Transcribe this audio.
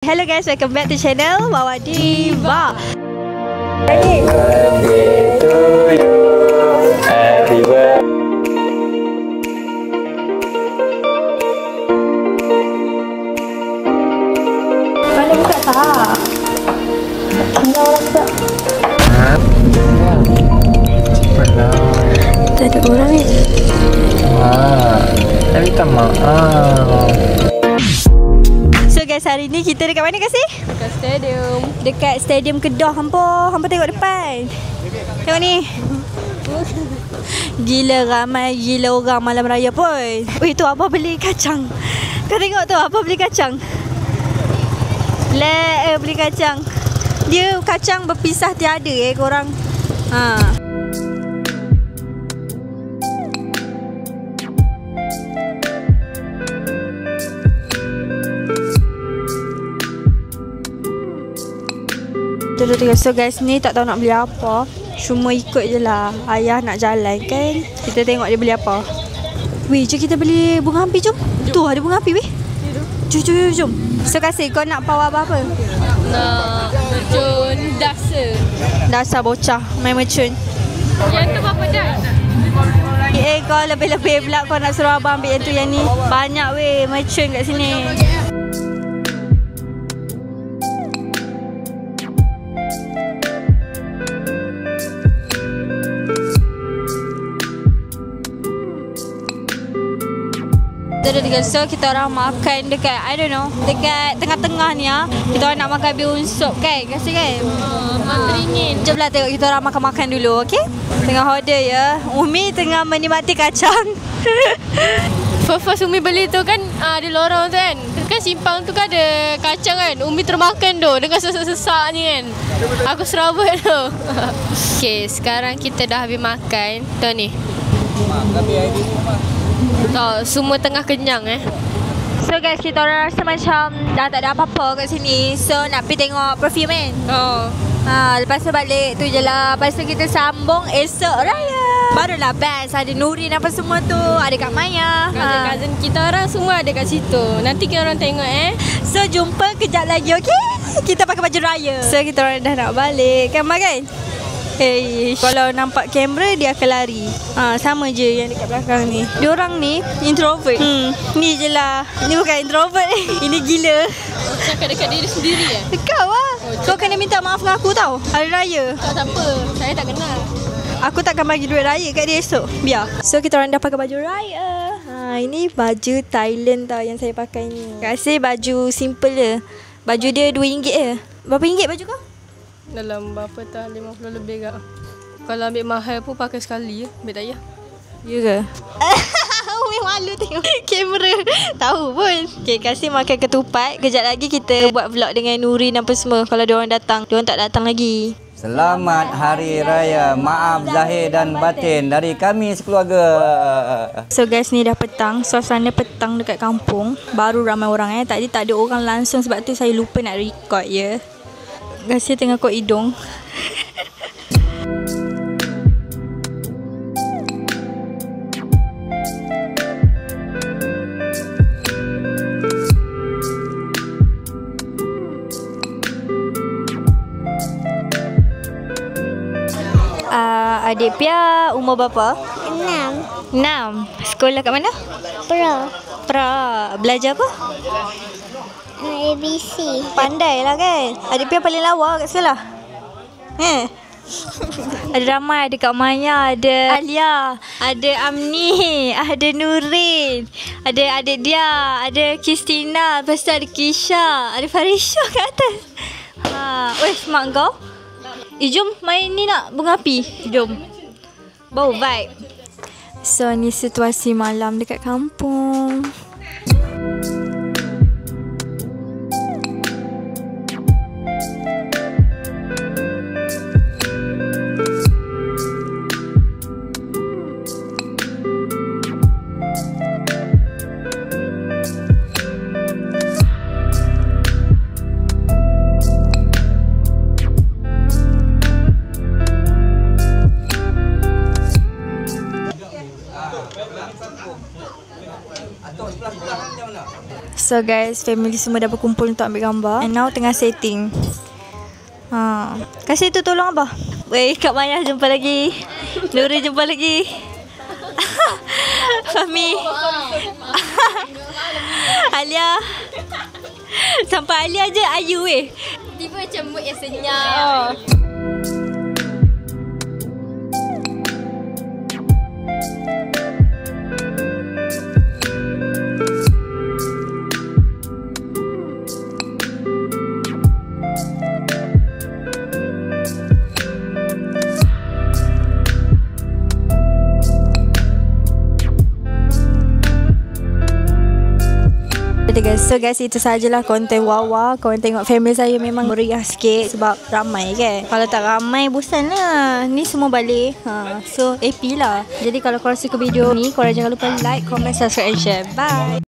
Hello guys, welcome back to channel Wawa Diva. Happy birthday to you. Happy birthday. Mana buka tak? Enggak orang buka. Cepatlah. Tak ada orang ni. Saya minta maaf. So guys, hari ni kita dekat mana kasih? Dekat stadium. Dekat stadium Kedah. Hampa tengok depan. Tengok ni. Gila ramai, gila orang malam raya pun. Weh, tu Abah beli kacang. Kau tengok tu, Abah beli kacang. Beli kacang. Dia kacang berpisah tiada korang. So guys, ni tak tahu nak beli apa. Cuma ikut je lah. Ayah nak jalan kan. Kita tengok dia beli apa. Weh, jom kita beli bunga api, jom. Tu ada bunga api weh. Jom. So kasih, kau nak power apa? Nak mercun dasar. Dasar bocah, main mercun. Yang tu berapa dah? Kau lebih-lebih pula kau nak suruh abang ambil yang tu yang ni. Banyak weh mercun kat sini. So kita orang makan dekat, I don't know, dekat tengah-tengah ni lah. Kita orang nak makan bihun sup kan? Kasih kan? RM4. Jom lah tengok kita orang makan-makan dulu, okay? Tengah order ya. Umi tengah menikmati kacang. First Umi beli tu kan ada lorong tu kan. Kan simpang tu kan ada kacang kan. Umi termakan tu dengan sesak-sesak ni kan. Aku serabut tu. Okay, sekarang kita dah habis makan. Tu ni. Oh, semua tengah kenyang So guys, kita orang rasa macam dah tak ada apa-apa kat sini. So nak pergi tengok perfume kan? Lepas tu balik tu je lah. Lepas tu kita sambung esok raya. Barulah best. Ada Nurin apa semua tu. Ada Kak Maya. Cousin kita orang semua ada kat situ. Nanti kita orang tengok So jumpa kejap lagi, okay? Kita pakai baju raya. So kita orang dah nak balik. Kan Mak kan? Kalau nampak kamera dia akan lari. Sama je yang dekat belakang ni. Diorang ni introvert. Ni je lah. Ni bukan introvert ini gila. cakap dekat diri sendiri Kau lah. Kau kena minta maaf dengan aku tau. Hari raya. Tak siapa. Saya tak kenal. Aku takkan bagi duit raya kat dia esok. Biar. So kita orang dah pakai baju raya. Ini baju Thailand tau yang saya pakai ni. Kasih baju simple je. Baju dia RM2 je. Berapa ringgit baju kau? Dalam berapa tak 50 lebih kak. Kalau ambil mahal pun pakai sekali ambil tak payah. Ya ke? Umi malu tengok kamera. Tahu pun. Okay, kasih makan ketupat. Kejap lagi kita buat vlog dengan Nurin apa semua. Kalau diorang datang. Diorang tak datang lagi. Selamat Hari Raya. Maaf zahir dan batin dari kami sekeluarga. So guys, ni dah petang. Suasana petang dekat kampung. Baru ramai orang Tadi tak ada orang langsung. Sebab tu saya lupa nak record ya. Kasih tengah kot hidung. Adik Pia umur berapa? 6. 6. Sekolah kat mana? Pra. Belajar apa? ABC. Pandai lah kan. Adik Pia paling lawa kat sekolah. Ada ramai. Ada Kak Maya. Ada Alia. Ada Amni. Ada Nurin. Ada adik dia. Ada Kristina. Lepas tu ada Kisha. Ada Farisha kat atas. Weh, mak kau? Jom main ni nak bunga api. Jom. Bau vibe. So ni situasi malam dekat kampung. So guys, family semua dah berkumpul untuk ambil gambar. And now tengah setting. Kasih tu tolong abah. Weh, Kak Maya jumpa lagi. Nuri jumpa lagi. Fahmi. Alia. Sampai Alia je ayu weh. Tiba macam mood yang senyap. So guys, itu sajalah konten Wawa. Korang tengok family saya memang meriah sikit sebab ramai kan. Kalau tak ramai bosan lah. Ni semua balik. So happy lah. Jadi kalau korang suka video ni, korang jangan lupa like, comment, subscribe and share. Bye.